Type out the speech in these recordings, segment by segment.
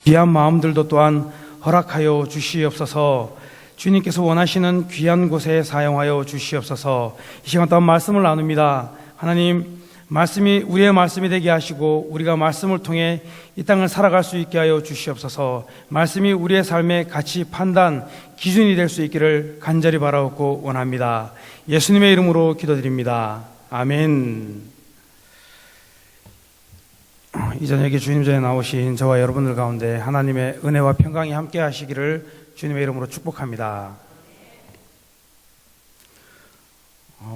귀한 마음들도 또한 허락하여 주시옵소서. 주님께서 원하시는 귀한 곳에 사용하여 주시옵소서. 이 시간 동안 말씀을 나눕니다. 하나님, 말씀이 우리의 말씀이 되게 하시고 우리가 말씀을 통해 이 땅을 살아갈 수 있게 하여 주시옵소서. 말씀이 우리의 삶의 가치 판단 기준이 될 수 있기를 간절히 바라옵고 원합니다. 예수님의 이름으로 기도드립니다. 아멘. 이 저녁에 주님 전에 나오신 저와 여러분들 가운데 하나님의 은혜와 평강이 함께 하시기를 주님의 이름으로 축복합니다.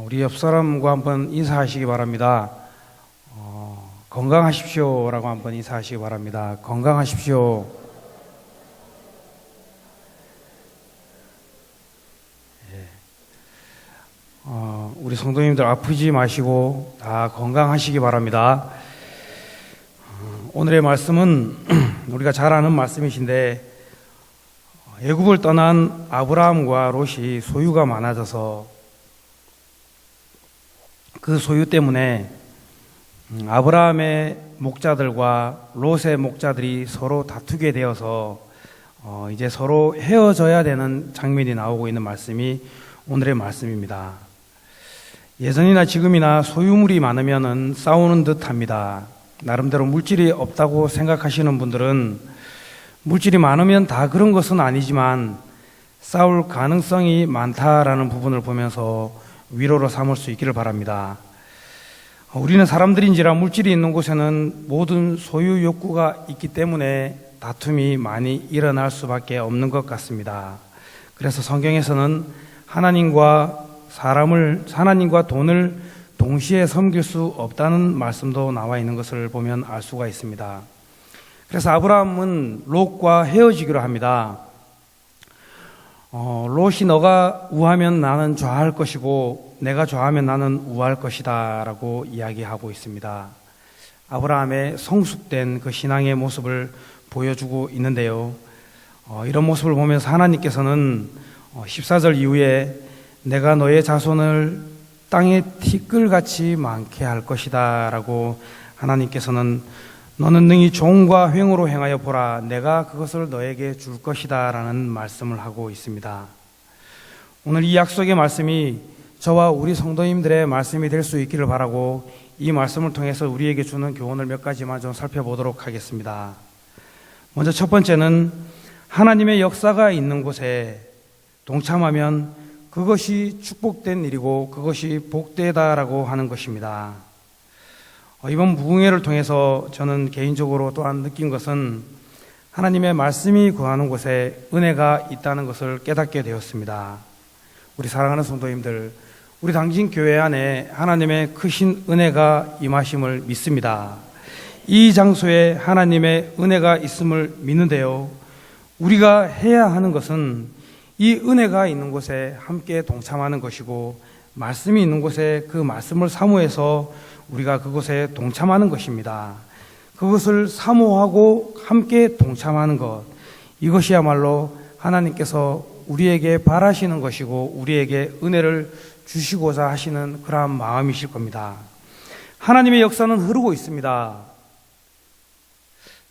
우리 옆 사람과 한번 인사하시기 바랍니다. 건강하십시오라고 한번 인사하시기 바랍니다. 건강하십시오. 우리 성도님들 아프지 마시고 다 건강하시기 바랍니다. 오늘의 말씀은 우리가 잘 아는 말씀이신데, 애굽을 떠난 아브라함과 롯이 소유가 많아져서 그 소유 때문에 아브라함의 목자들과 롯의 목자들이 서로 다투게 되어서 이제 서로 헤어져야 되는 장면이 나오고 있는 말씀이 오늘의 말씀입니다. 예전이나 지금이나 소유물이 많으면 싸우는 듯 합니다. 나름대로 물질이 없다고 생각하시는 분들은 물질이 많으면 다 그런 것은 아니지만 싸울 가능성이 많다라는 부분을 보면서 위로로 삼을 수 있기를 바랍니다. 우리는 사람들인지라 물질이 있는 곳에는 모든 소유 욕구가 있기 때문에 다툼이 많이 일어날 수밖에 없는 것 같습니다. 그래서 성경에서는 하나님과 돈을 동시에 섬길 수 없다는 말씀도 나와 있는 것을 보면 알 수가 있습니다. 그래서 아브라함은 롯과 헤어지기로 합니다. 롯이 너가 우하면 나는 좌할 것이고 내가 좌하면 나는 우할 것이다 라고 이야기하고 있습니다. 아브라함의 성숙된 그 신앙의 모습을 보여주고 있는데요. 이런 모습을 보면서 하나님께서는 14절 이후에 내가 너의 자손을 땅에 티끌같이 많게 할 것이다 라고 하나님께서는 너는 능히 종과 횡으로 행하여 보라, 내가 그것을 너에게 줄 것이다 라는 말씀을 하고 있습니다. 오늘 이 약속의 말씀이 저와 우리 성도님들의 말씀이 될 수 있기를 바라고 이 말씀을 통해서 우리에게 주는 교훈을 몇 가지만 좀 살펴보도록 하겠습니다. 먼저 첫 번째는 하나님의 역사가 있는 곳에 동참하면 그것이 축복된 일이고 그것이 복되다라고 하는 것입니다. 이번 무궁회를 통해서 저는 개인적으로 또한 느낀 것은 하나님의 말씀이 구하는 곳에 은혜가 있다는 것을 깨닫게 되었습니다. 우리 사랑하는 성도님들, 우리 당진교회 안에 하나님의 크신 은혜가 임하심을 믿습니다. 이 장소에 하나님의 은혜가 있음을 믿는데요, 우리가 해야 하는 것은 이 은혜가 있는 곳에 함께 동참하는 것이고 말씀이 있는 곳에 그 말씀을 사모해서 우리가 그곳에 동참하는 것입니다. 그것을 사모하고 함께 동참하는 것, 이것이야말로 하나님께서 우리에게 바라시는 것이고 우리에게 은혜를 주시고자 하시는 그러한 마음이실 겁니다. 하나님의 역사는 흐르고 있습니다.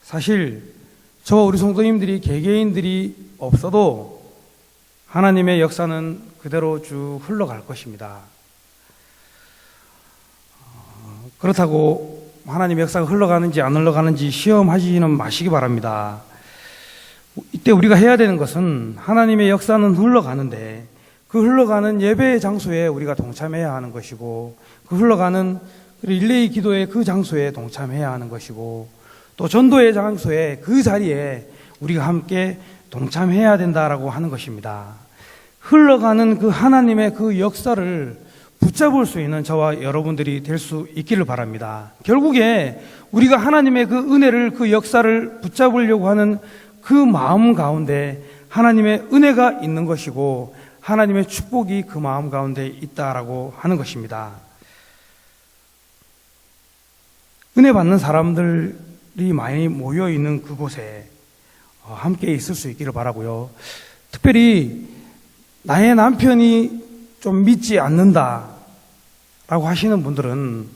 사실 저와 우리 성도님들이 개개인들이 없어도 하나님의 역사는 그대로 쭉 흘러갈 것입니다. 그렇다고 하나님의 역사가 흘러가는지 안 흘러가는지 시험하지는 마시기 바랍니다. 이때 우리가 해야 되는 것은 하나님의 역사는 흘러가는데 그 흘러가는 예배의 장소에 우리가 동참해야 하는 것이고 그 흘러가는 릴레이 기도의 그 장소에 동참해야 하는 것이고 또 전도의 장소에 그 자리에 우리가 함께 동참해야 된다라고 하는 것입니다. 흘러가는 그 하나님의 그 역사를 붙잡을 수 있는 저와 여러분들이 될 수 있기를 바랍니다. 결국에 우리가 하나님의 그 은혜를, 그 역사를 붙잡으려고 하는 그 마음 가운데 하나님의 은혜가 있는 것이고 하나님의 축복이 그 마음 가운데 있다라고 하는 것입니다. 은혜 받는 사람들이 많이 모여 있는 그곳에 함께 있을 수 있기를 바라고요. 특별히 나의 남편이 좀 믿지 않는다 라고 하시는 분들은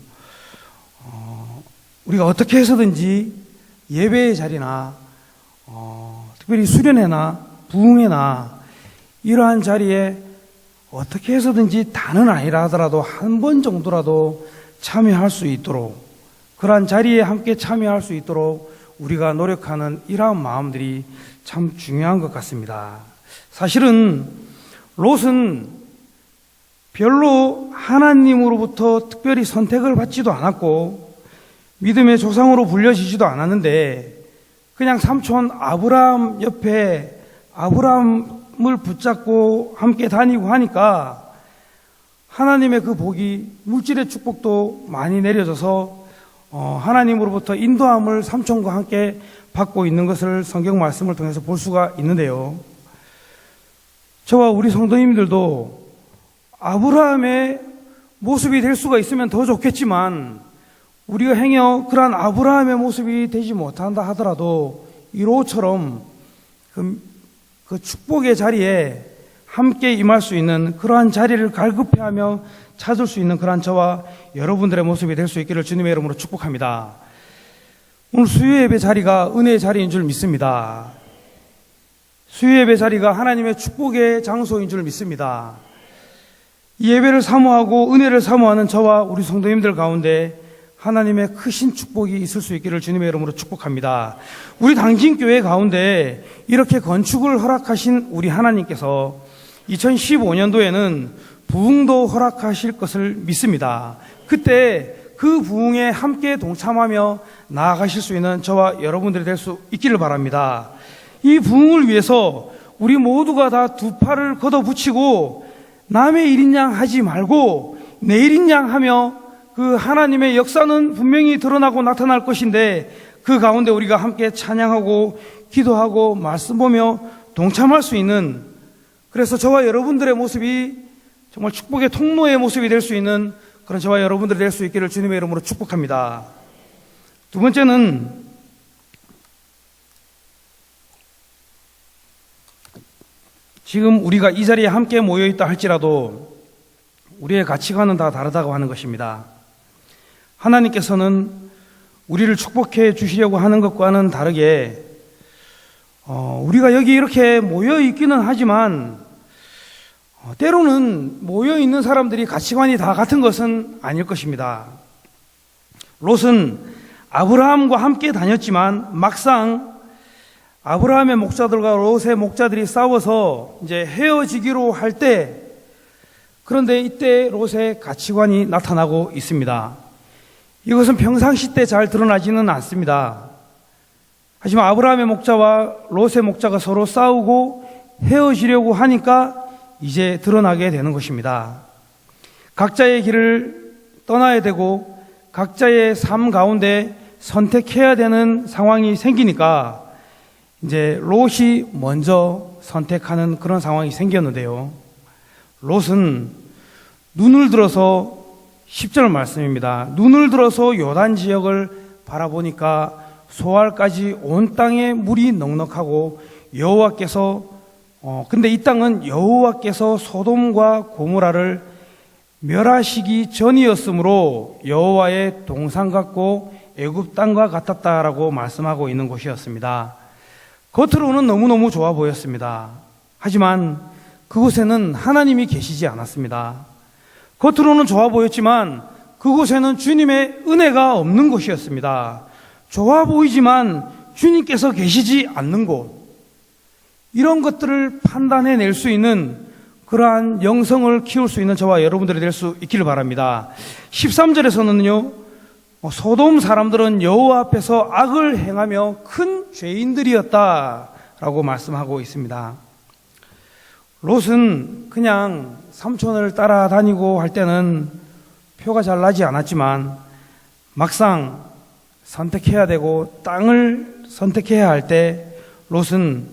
우리가 어떻게 해서든지 예배의 자리나 특별히 수련회나 부흥회나 이러한 자리에 어떻게 해서든지 다는 아니라 하더라도 한 번 정도라도 참여할 수 있도록, 그러한 자리에 함께 참여할 수 있도록 우리가 노력하는 이러한 마음들이 참 중요한 것 같습니다. 사실은 롯은 별로 하나님으로부터 특별히 선택을 받지도 않았고 믿음의 조상으로 불려지지도 않았는데, 그냥 삼촌 아브라함 옆에 아브라함을 붙잡고 함께 다니고 하니까 하나님의 그 복이, 물질의 축복도 많이 내려져서 하나님으로부터 인도함을 삼촌과 함께 받고 있는 것을 성경 말씀을 통해서 볼 수가 있는데요. 저와 우리 성도님들도 아브라함의 모습이 될 수가 있으면 더 좋겠지만, 우리가 행여 그러한 아브라함의 모습이 되지 못한다 하더라도 이 롯처럼 그 축복의 자리에 함께 임할 수 있는 그러한 자리를 갈급해하며 찾을 수 있는 그러한 저와 여러분들의 모습이 될 수 있기를 주님의 이름으로 축복합니다. 오늘 수요예배 자리가 은혜의 자리인 줄 믿습니다. 수요예배 자리가 하나님의 축복의 장소인 줄 믿습니다. 이 예배를 사모하고 은혜를 사모하는 저와 우리 성도님들 가운데 하나님의 크신 축복이 있을 수 있기를 주님의 이름으로 축복합니다. 우리 당진교회 가운데 이렇게 건축을 허락하신 우리 하나님께서 2015년도에는 부흥도 허락하실 것을 믿습니다. 그때 그 부흥에 함께 동참하며 나아가실 수 있는 저와 여러분들이 될 수 있기를 바랍니다. 이 부흥을 위해서 우리 모두가 다 두 팔을 걷어붙이고 남의 일인 양 하지 말고 내 일인 양 하며 그 하나님의 역사는 분명히 드러나고 나타날 것인데, 그 가운데 우리가 함께 찬양하고 기도하고 말씀 보며 동참할 수 있는, 그래서 저와 여러분들의 모습이 정말 축복의 통로의 모습이 될 수 있는 그런 저와 여러분들이 될 수 있기를 주님의 이름으로 축복합니다. 두 번째는 지금 우리가 이 자리에 함께 모여있다 할지라도 우리의 가치관은 다 다르다고 하는 것입니다. 하나님께서는 우리를 축복해 주시려고 하는 것과는 다르게 우리가 여기 이렇게 모여 있기는 하지만 때로는 모여 있는 사람들이 가치관이 다 같은 것은 아닐 것입니다. 롯은 아브라함과 함께 다녔지만 막상 아브라함의 목자들과 롯의 목자들이 싸워서 이제 헤어지기로 할 때, 그런데 이때 롯의 가치관이 나타나고 있습니다. 이것은 평상시 때 잘 드러나지는 않습니다. 하지만 아브라함의 목자와 롯의 목자가 서로 싸우고 헤어지려고 하니까 이제 드러나게 되는 것입니다. 각자의 길을 떠나야 되고 각자의 삶 가운데 선택해야 되는 상황이 생기니까 이제 롯이 먼저 선택하는 그런 상황이 생겼는데요. 롯은 눈을 들어서 10절 말씀입니다. 눈을 들어서 요단 지역을 바라보니까 소알까지 온 땅에 물이 넉넉하고 여호와께서 근데 이 땅은 여호와께서 소돔과 고모라를 멸하시기 전이었으므로 여호와의 동산 같고 애굽 땅과 같았다라고 말씀하고 있는 곳이었습니다. 겉으로는 너무너무 좋아 보였습니다. 하지만 그곳에는 하나님이 계시지 않았습니다. 겉으로는 좋아 보였지만 그곳에는 주님의 은혜가 없는 곳이었습니다. 좋아 보이지만 주님께서 계시지 않는 곳, 이런 것들을 판단해낼 수 있는 그러한 영성을 키울 수 있는 저와 여러분들이 될 수 있기를 바랍니다. 13절에서는요, 소돔 사람들은 여호와 앞에서 악을 행하며 큰 죄인들이었다라고 말씀하고 있습니다. 롯은 그냥 삼촌을 따라다니고 할 때는 표가 잘 나지 않았지만 막상 선택해야 되고 땅을 선택해야 할 때 롯은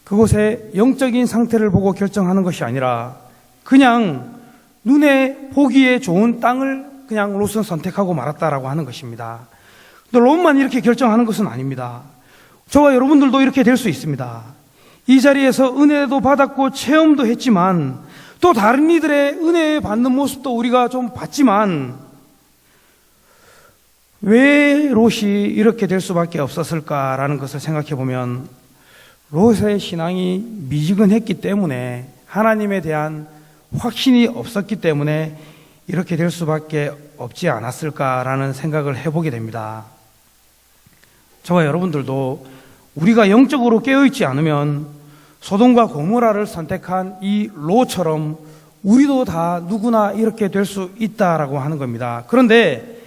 그곳의 영적인 상태를 보고 결정하는 것이 아니라 그냥 눈에 보기에 좋은 땅을 그냥 롯은 선택하고 말았다라고 하는 것입니다. 근데 롯만 이렇게 결정하는 것은 아닙니다. 저와 여러분들도 이렇게 될 수 있습니다. 이 자리에서 은혜도 받았고 체험도 했지만 또 다른 이들의 은혜 받는 모습도 우리가 좀 봤지만 왜 롯이 이렇게 될 수밖에 없었을까라는 것을 생각해 보면 롯의 신앙이 미지근했기 때문에, 하나님에 대한 확신이 없었기 때문에 이렇게 될 수밖에 없지 않았을까라는 생각을 해보게 됩니다. 저와 여러분들도 우리가 영적으로 깨어있지 않으면 소돔과 고모라를 선택한 이 롯처럼 우리도 다 누구나 이렇게 될 수 있다라고 하는 겁니다. 그런데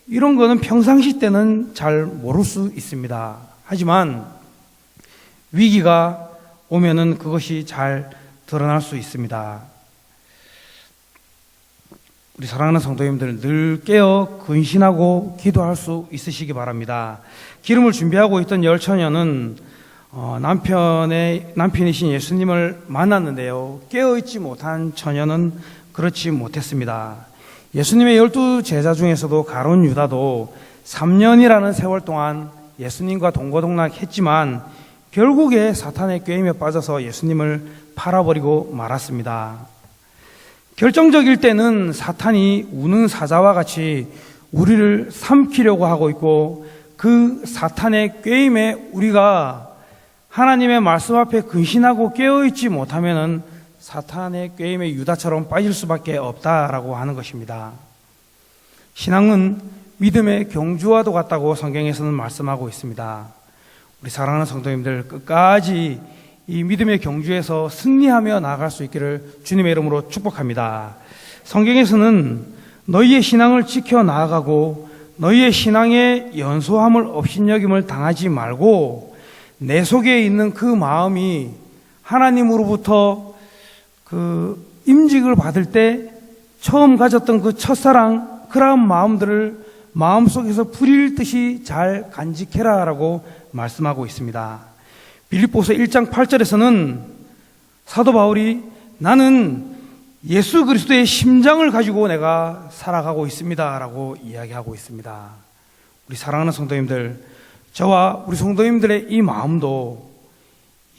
이런 거는 평상시 때는 잘 모를 수 있습니다. 하지만 위기가 오면은 그것이 잘 드러날 수 있습니다. 우리 사랑하는 성도님들, 늘 깨어 근신하고 기도할 수 있으시기 바랍니다. 기름을 준비하고 있던 열처녀는 남편이신 예수님을 만났는데요, 깨어있지 못한 처녀는 그렇지 못했습니다. 예수님의 12 제자 중에서도 가룟 유다도 3년이라는 세월 동안 예수님과 동고동락했지만 결국에 사탄의 꾀임에 빠져서 예수님을 팔아버리고 말았습니다. 결정적일 때는 사탄이 우는 사자와 같이 우리를 삼키려고 하고 있고, 그 사탄의 꾀임에 우리가 하나님의 말씀 앞에 근신하고 깨어있지 못하면은 사탄의 꾀임에 유다처럼 빠질 수밖에 없다라고 하는 것입니다. 신앙은 믿음의 경주와도 같다고 성경에서는 말씀하고 있습니다. 우리 사랑하는 성도님들, 끝까지 이 믿음의 경주에서 승리하며 나아갈 수 있기를 주님의 이름으로 축복합니다. 성경에서는 너희의 신앙을 지켜 나아가고 너희의 신앙에 연소함을 업신여김을 당하지 말고 내 속에 있는 그 마음이 하나님으로부터 그 임직을 받을 때 처음 가졌던 그 첫사랑, 그러한 마음들을 마음속에서 불일듯이 잘 간직해라라고 말씀하고 있습니다. 빌립보서 1장 8절에서는 사도 바울이 나는 예수 그리스도의 심장을 가지고 내가 살아가고 있습니다 라고 이야기하고 있습니다. 우리 사랑하는 성도님들, 저와 우리 성도님들의 이 마음도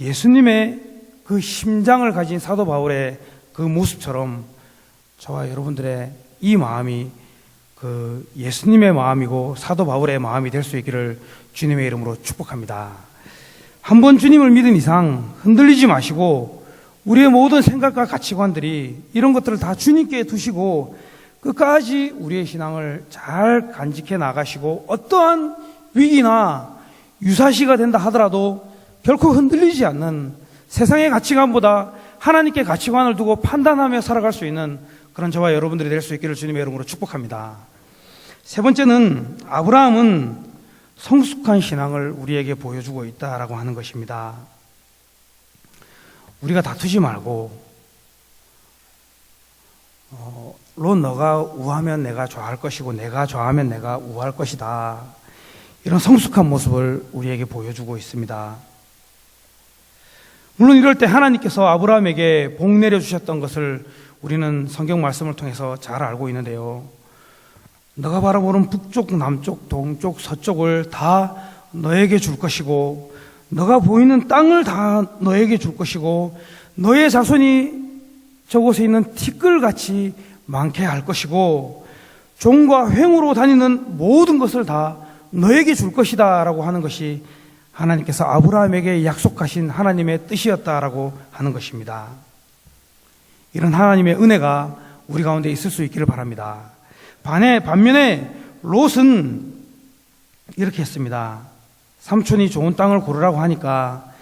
예수님의 그 심장을 가진 사도 바울의 그 모습처럼 저와 여러분들의 이 마음이 그 예수님의 마음이고 사도 바울의 마음이 될 수 있기를 주님의 이름으로 축복합니다. 한번 주님을 믿은 이상 흔들리지 마시고 우리의 모든 생각과 가치관들이 이런 것들을 다 주님께 두시고 끝까지 우리의 신앙을 잘 간직해 나가시고 어떠한 위기나 유사시가 된다 하더라도 결코 흔들리지 않는 세상의 가치관보다 하나님께 가치관을 두고 판단하며 살아갈 수 있는 그런 저와 여러분들이 될 수 있기를 주님의 이름으로 축복합니다. 세 번째는 아브라함은 성숙한 신앙을 우리에게 보여주고 있다라고 하는 것입니다. 우리가 다투지 말고 롯 너가 우하면 내가 좌할 것이고 내가 좌하면 내가 우할 것이다, 이런 성숙한 모습을 우리에게 보여주고 있습니다. 물론 이럴 때 하나님께서 아브라함에게 복 내려주셨던 것을 우리는 성경 말씀을 통해서 잘 알고 있는데요, 너가 바라보는 북쪽, 남쪽, 동쪽, 서쪽을 다 너에게 줄 것이고 너가 보이는 땅을 다 너에게 줄 것이고 너의 자손이 저곳에 있는 티끌같이 많게 할 것이고 종과 횡으로 다니는 모든 것을 다 너에게 줄 것이다 라고 하는 것이 하나님께서 아브라함에게 약속하신 하나님의 뜻이었다라고 하는 것입니다. 이런 하나님의 은혜가 우리 가운데 있을 수 있기를 바랍니다. 반면에 롯은 이렇게 했습니다. 삼촌이 좋은 땅을 고르라고 하니까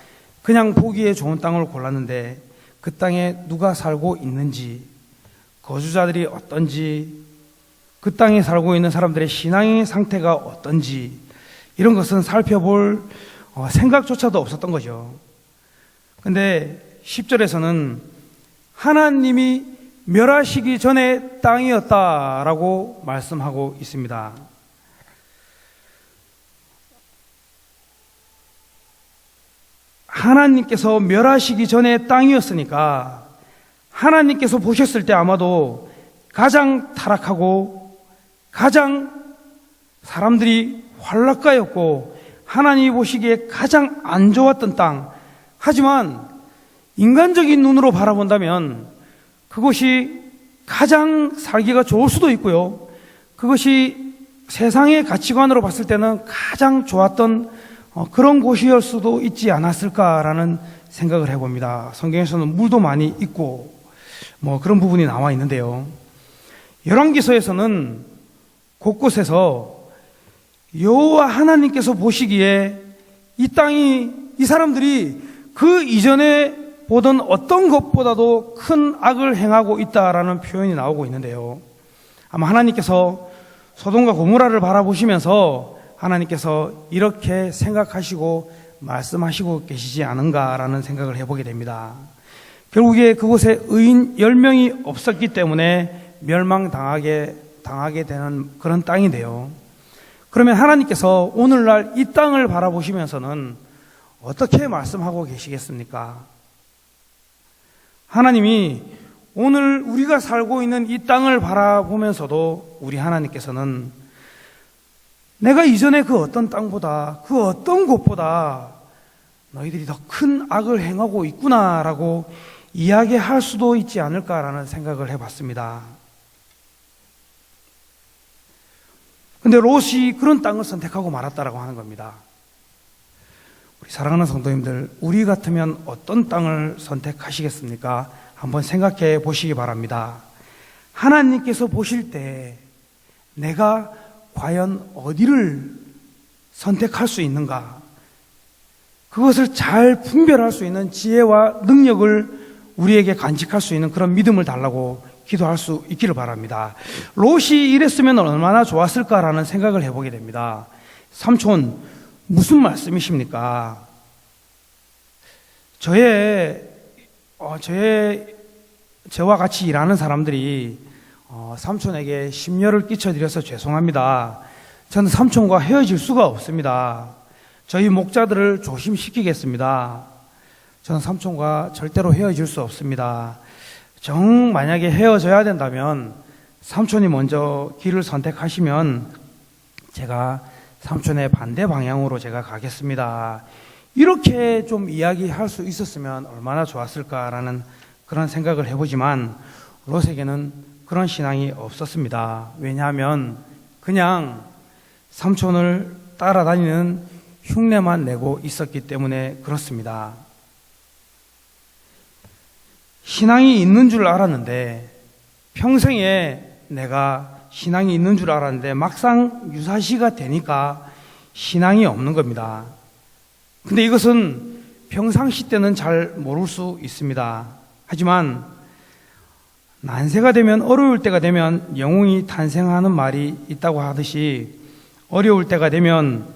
그냥 보기에 좋은 땅을 골랐는데 그 땅에 누가 살고 있는지, 거주자들이 어떤지, 그 땅에 살고 있는 사람들의 신앙의 상태가 어떤지, 이런 것은 살펴볼 생각조차도 없었던 거죠. 근데 10절에서는 하나님이 멸하시기 전에 땅이었다라고 말씀하고 있습니다. 하나님께서 멸하시기 전에 땅이었으니까 하나님께서 보셨을 때 아마도 가장 타락하고 가장 사람들이 환락가였고 하나님이 보시기에 가장 안 좋았던 땅, 하지만 인간적인 눈으로 바라본다면 그것이 가장 살기가 좋을 수도 있고요, 그것이 세상의 가치관으로 봤을 때는 가장 좋았던 그런 곳이었을 수도 있지 않았을까라는 생각을 해봅니다. 성경에서는 물도 많이 있고 그런 부분이 나와 있는데요. 열왕기서에서는 곳곳에서 여호와 하나님께서 보시기에 이 사람들이 그 이전에 보던 어떤 것보다도 큰 악을 행하고 있다라는 표현이 나오고 있는데요. 아마 하나님께서 소돔과 고모라를 바라보시면서 하나님께서 이렇게 생각하시고 말씀하시고 계시지 않은가라는 생각을 해보게 됩니다. 결국에 그곳에 의인 10명이 없었기 때문에 멸망당하게 되는 그런 땅인데요. 그러면 하나님께서 오늘날 이 땅을 바라보시면서는 어떻게 말씀하고 계시겠습니까? 하나님이 오늘 우리가 살고 있는 이 땅을 바라보면서도 우리 하나님께서는 내가 이전에 그 어떤 땅보다 그 어떤 곳보다 너희들이 더 큰 악을 행하고 있구나라고 이야기할 수도 있지 않을까라는 생각을 해봤습니다. 근데 롯이 그런 땅을 선택하고 말았다라고 하는 겁니다. 우리 사랑하는 성도님들, 우리 같으면 어떤 땅을 선택하시겠습니까? 한번 생각해 보시기 바랍니다. 하나님께서 보실 때 내가 과연 어디를 선택할 수 있는가? 그것을 잘 분별할 수 있는 지혜와 능력을 우리에게 간직할 수 있는 그런 믿음을 달라고 기도할 수 있기를 바랍니다. 롯이 이랬으면 얼마나 좋았을까라는 생각을 해보게 됩니다. 삼촌, 무슨 말씀이십니까? 저와 같이 일하는 사람들이 삼촌에게 심려를 끼쳐드려서 죄송합니다. 저는 삼촌과 헤어질 수가 없습니다. 저희 목자들을 조심시키겠습니다. 저는 삼촌과 절대로 헤어질 수 없습니다. 만약에 헤어져야 된다면 삼촌이 먼저 길을 선택하시면 제가 삼촌의 반대 방향으로 제가 가겠습니다. 이렇게 좀 이야기할 수 있었으면 얼마나 좋았을까라는 그런 생각을 해보지만 롯에게는 그런 신앙이 없었습니다. 왜냐하면 그냥 삼촌을 따라다니는 흉내만 내고 있었기 때문에 그렇습니다. 신앙이 있는 줄 알았는데, 평생에 내가 신앙이 있는 줄 알았는데 막상 유사시가 되니까 신앙이 없는 겁니다. 근데 이것은 평상시 때는 잘 모를 수 있습니다. 하지만 난세가 되면, 어려울 때가 되면 영웅이 탄생하는 말이 있다고 하듯이 어려울 때가 되면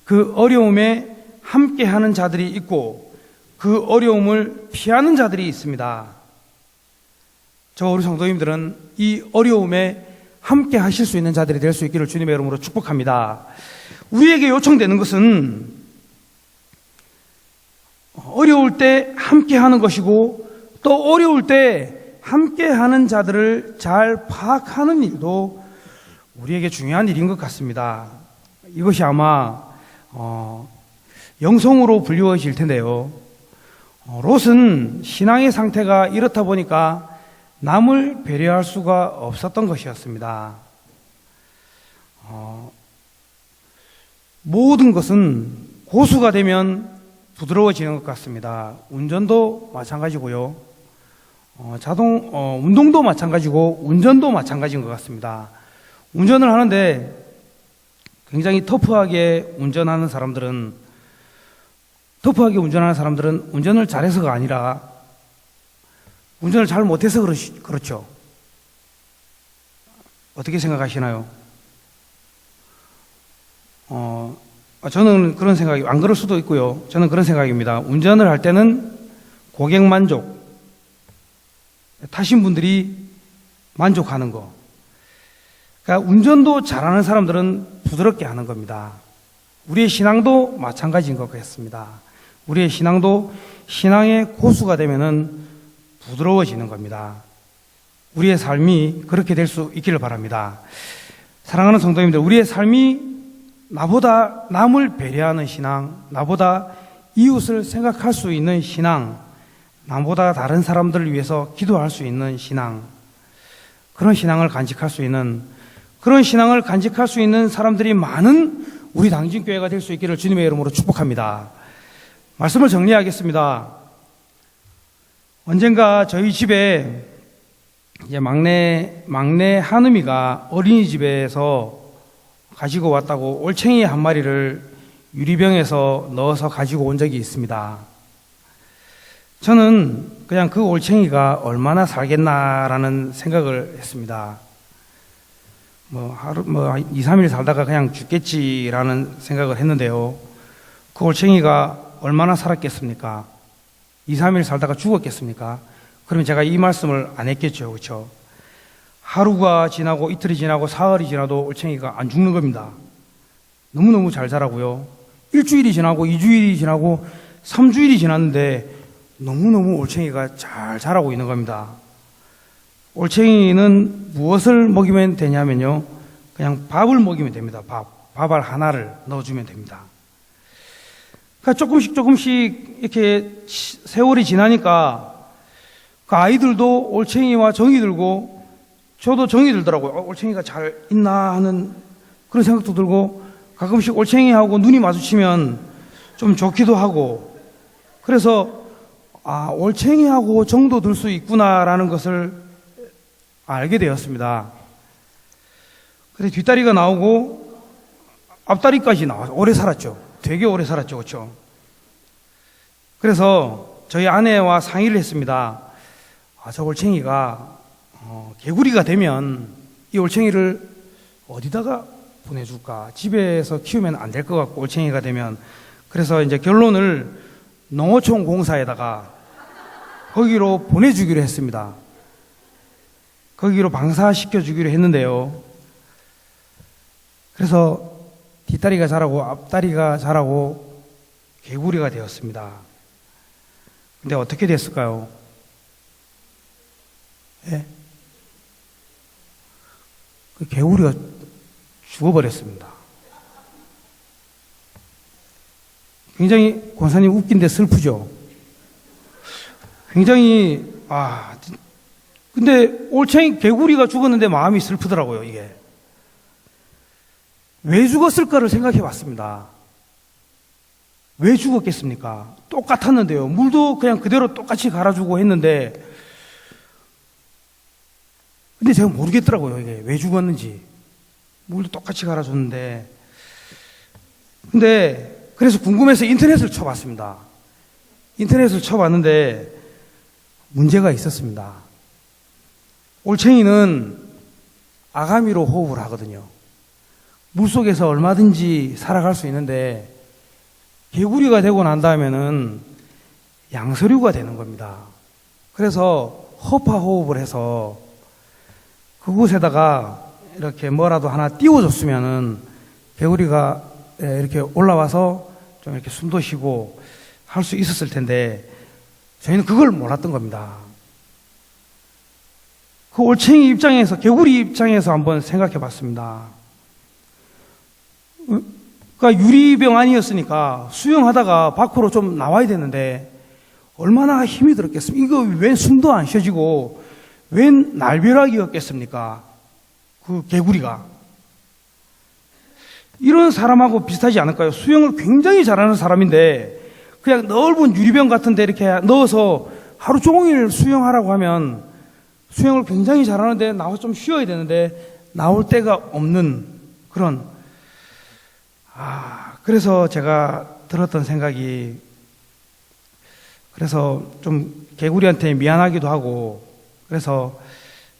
그 어려움에 함께하는 자들이 있고 그 어려움을 피하는 자들이 있습니다. 우리 성도님들은 이 어려움에 함께 하실 수 있는 자들이 될 수 있기를 주님의 이름으로 축복합니다. 우리에게 요청되는 것은 어려울 때 함께 하는 것이고, 또 어려울 때 함께 하는 자들을 잘 파악하는 일도 우리에게 중요한 일인 것 같습니다. 이것이 아마 영성으로 불리워질 텐데요. 롯은 신앙의 상태가 이렇다 보니까 남을 배려할 수가 없었던 것이었습니다. 모든 것은 고수가 되면 부드러워지는 것 같습니다. 운전도 마찬가지고요. 운동도 마찬가지고 운전도 마찬가지인 것 같습니다. 운전을 하는데 굉장히 터프하게 운전하는 사람들은 운전을 잘해서가 아니라 운전을 잘 못해서 그렇죠. 어떻게 생각하시나요? 저는 그런 생각이, 안 그럴 수도 있고요. 저는 그런 생각입니다. 운전을 할 때는 고객 만족, 타신 분들이 만족하는 거. 그러니까 운전도 잘하는 사람들은 부드럽게 하는 겁니다. 우리의 신앙도 마찬가지인 것 같습니다. 우리의 신앙도 신앙의 고수가 되면은 부드러워지는 겁니다. 우리의 삶이 그렇게 될 수 있기를 바랍니다. 사랑하는 성도님들, 우리의 삶이 나보다 남을 배려하는 신앙, 나보다 이웃을 생각할 수 있는 신앙, 나보다 다른 사람들을 위해서 기도할 수 있는 신앙, 그런 신앙을 간직할 수 있는 사람들이 많은 우리 당진교회가 될 수 있기를 주님의 이름으로 축복합니다. 말씀을 정리하겠습니다. 언젠가 저희 집에 이제 막내 한음이가 어린이집에서 가지고 왔다고 올챙이 한 마리를 유리병에서 넣어서 가지고 온 적이 있습니다. 저는 그냥 그 올챙이가 얼마나 살겠나라는 생각을 했습니다. 하루, 2, 3일 살다가 그냥 죽겠지라는 생각을 했는데요. 그 올챙이가 얼마나 살았겠습니까? 2, 3일 살다가 죽었겠습니까? 그러면 제가 이 말씀을 안 했겠죠. 그렇죠? 하루가 지나고 이틀이 지나고 사흘이 지나도 올챙이가 안 죽는 겁니다. 너무너무 잘 자라고요. 일주일이 지나고 2주일이 지나고 3주일이 지났는데 너무너무 올챙이가 잘 자라고 있는 겁니다. 올챙이는 무엇을 먹이면 되냐면요. 그냥 밥을 먹이면 됩니다. 밥알 하나를 넣어주면 됩니다. 그러니까 조금씩 이렇게 세월이 지나니까 그 아이들도 올챙이와 정이 들고 저도 정이 들더라고요. 올챙이가 잘 있나 하는 그런 생각도 들고 가끔씩 올챙이하고 눈이 마주치면 좀 좋기도 하고 그래서 올챙이하고 정도 들 수 있구나라는 것을 알게 되었습니다. 그래서 뒷다리가 나오고 앞다리까지 나와서 오래 살았죠. 되게 오래 살았죠. 그렇죠? 그래서 저희 아내와 상의를 했습니다. 저 올챙이가 개구리가 되면 이 올챙이를 어디다가 보내줄까? 집에서 키우면 안 될 것 같고 올챙이가 되면 그래서 이제 결론을 농어촌 공사에다가 거기로 보내주기로 했습니다. 거기로 방사시켜주기로 했는데요. 그래서 뒷다리가 자라고 앞다리가 자라고 개구리가 되었습니다. 근데 어떻게 됐을까요? 예? 그 개구리가 죽어버렸습니다. 굉장히 권사님 웃긴데 슬프죠? 굉장히 근데 올챙이 개구리가 죽었는데 마음이 슬프더라고요. 이게 왜 죽었을까를 생각해 봤습니다. 왜 죽었겠습니까? 똑같았는데요. 물도 그냥 그대로 똑같이 갈아주고 했는데 근데 제가 모르겠더라고요. 이게 왜 죽었는지. 물도 똑같이 갈아줬는데 근데 그래서 궁금해서 인터넷을 쳐봤습니다. 인터넷을 쳐봤는데 문제가 있었습니다. 올챙이는 아가미로 호흡을 하거든요. 물속에서 얼마든지 살아갈 수 있는데 개구리가 되고 난 다음에는 양서류가 되는 겁니다. 그래서 허파 호흡을 해서 그곳에다가 이렇게 뭐라도 하나 띄워줬으면은 개구리가 이렇게 올라와서 좀 이렇게 숨도 쉬고 할 수 있었을 텐데 저희는 그걸 몰랐던 겁니다. 그 올챙이 입장에서, 개구리 입장에서 한번 생각해 봤습니다. 그러니까 유리병 아니었으니까 수영하다가 밖으로 좀 나와야 되는데 얼마나 힘이 들었겠습니까? 이거 웬 숨도 안 쉬어지고 웬 날벼락이었겠습니까? 그 개구리가. 이런 사람하고 비슷하지 않을까요? 수영을 굉장히 잘하는 사람인데 그냥 넓은 유리병 같은 데 이렇게 넣어서 하루 종일 수영하라고 하면 수영을 굉장히 잘하는데 나와서 좀 쉬어야 되는데 나올 데가 없는 그런 그래서 제가 들었던 생각이 그래서 좀 개구리한테 미안하기도 하고 그래서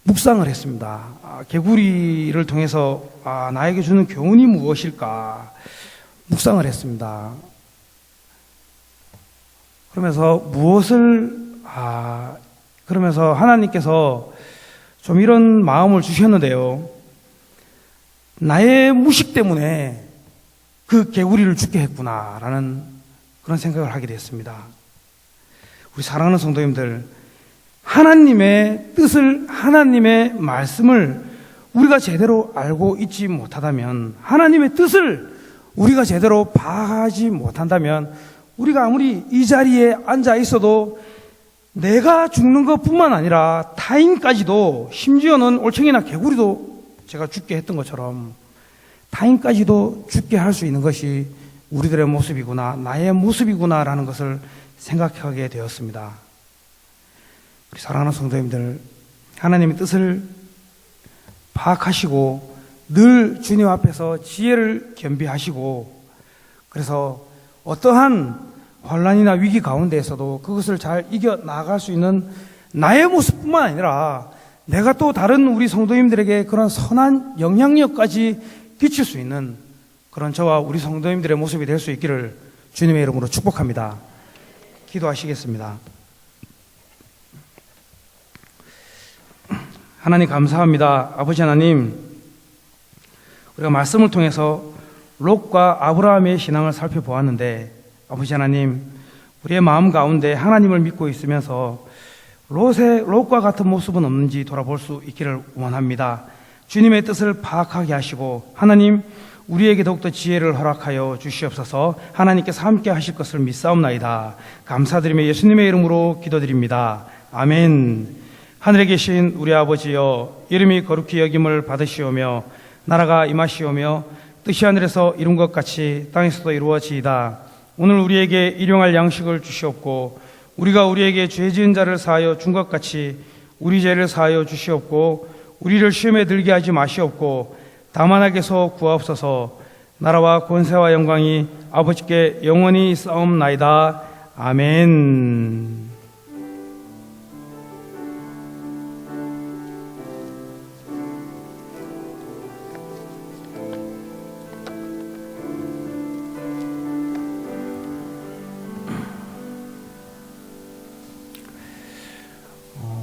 묵상을 했습니다. 개구리를 통해서 나에게 주는 교훈이 무엇일까 묵상을 했습니다. 그러면서 그러면서 하나님께서 좀 이런 마음을 주셨는데요. 나의 무식 때문에 그 개구리를 죽게 했구나라는 그런 생각을 하게 됐습니다. 우리 사랑하는 성도님들, 하나님의 뜻을, 하나님의 말씀을 우리가 제대로 알고 있지 못하다면, 하나님의 뜻을 우리가 제대로 파악하지 못한다면 우리가 아무리 이 자리에 앉아 있어도 내가 죽는 것뿐만 아니라 타인까지도, 심지어는 올챙이나 개구리도 제가 죽게 했던 것처럼 타인까지도 죽게 할 수 있는 것이 우리들의 모습이구나, 나의 모습이구나라는 것을 생각하게 되었습니다. 우리 사랑하는 성도님들, 하나님의 뜻을 파악하시고 늘 주님 앞에서 지혜를 겸비하시고, 그래서 어떠한 환난이나 위기 가운데에서도 그것을 잘 이겨 나갈 수 있는 나의 모습뿐만 아니라 내가 또 다른 우리 성도님들에게 그런 선한 영향력까지 끼칠 수 있는 그런 저와 우리 성도님들의 모습이 될 수 있기를 주님의 이름으로 축복합니다. 기도하시겠습니다. 하나님 감사합니다. 아버지 하나님, 우리가 말씀을 통해서 롯과 아브라함의 신앙을 살펴보았는데, 아버지 하나님, 우리의 마음 가운데 하나님을 믿고 있으면서 롯과 같은 모습은 없는지 돌아볼 수 있기를 원합니다. 주님의 뜻을 파악하게 하시고 하나님, 우리에게 더욱더 지혜를 허락하여 주시옵소서. 하나님께서 함께 하실 것을 믿사옵나이다. 감사드리며 예수님의 이름으로 기도드립니다. 아멘. 하늘에 계신 우리 아버지여, 이름이 거룩히 여김을 받으시오며 나라가 임하시오며 뜻이 하늘에서 이룬 것 같이 땅에서도 이루어지이다. 오늘 우리에게 일용할 양식을 주시옵고 우리가 우리에게 죄 지은 자를 사하여 준 것 같이 우리 죄를 사하여 주시옵고 우리를 시험에 들게 하지 마시옵고 다만 악에서 구하옵소서. 나라와 권세와 영광이 아버지께 영원히 있사옵나이다. 아멘.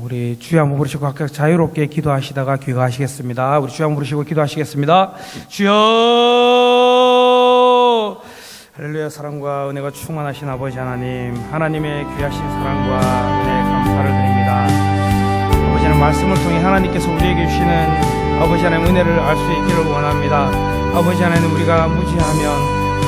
우리 주여 한번 부르시고 각각 자유롭게 기도하시다가 귀가하시겠습니다. 우리 주여 한번 부르시고 기도하시겠습니다. 주여, 할렐루야. 사랑과 은혜가 충만하신 아버지 하나님, 하나님의 귀하신 사랑과 은혜 감사를 드립니다. 아버지는 말씀을 통해 하나님께서 우리에게 주시는 아버지 하나님 은혜를 알 수 있기를 원합니다. 아버지 하나님, 우리가 무지하면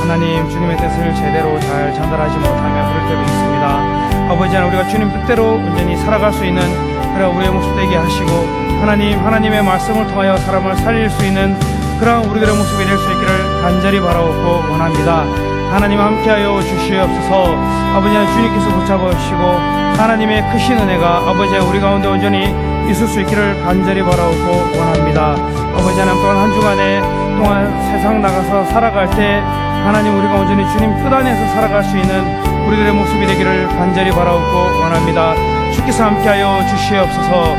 하나님 주님의 뜻을 제대로 잘 전달하지 못하며 그럴 때도 있습니다. 아버지 하나님, 우리가 주님 뜻대로 온전히 살아갈 수 있는 그런 우리의 모습 되게 하시고 하나님의 말씀을 통하여 사람을 살릴 수 있는 그런 우리들의 모습이 될 수 있기를 간절히 바라옵고 원합니다. 하나님 함께하여 주시옵소서. 아버지 하나님, 주님께서 붙잡으시고 하나님의 크신 은혜가 아버지 하나님 우리 가운데 온전히 있을 수 있기를 간절히 바라옵고 원합니다. 아버지 하나님, 또한 한 주간에 동안 세상 나가서 살아갈 때 하나님 우리가 온전히 주님 뜻 안에서 살아갈 수 있는 우리들의 모습이 되기를 간절히 바라옵고 원합니다. 주께서 함께하여 주시옵소서.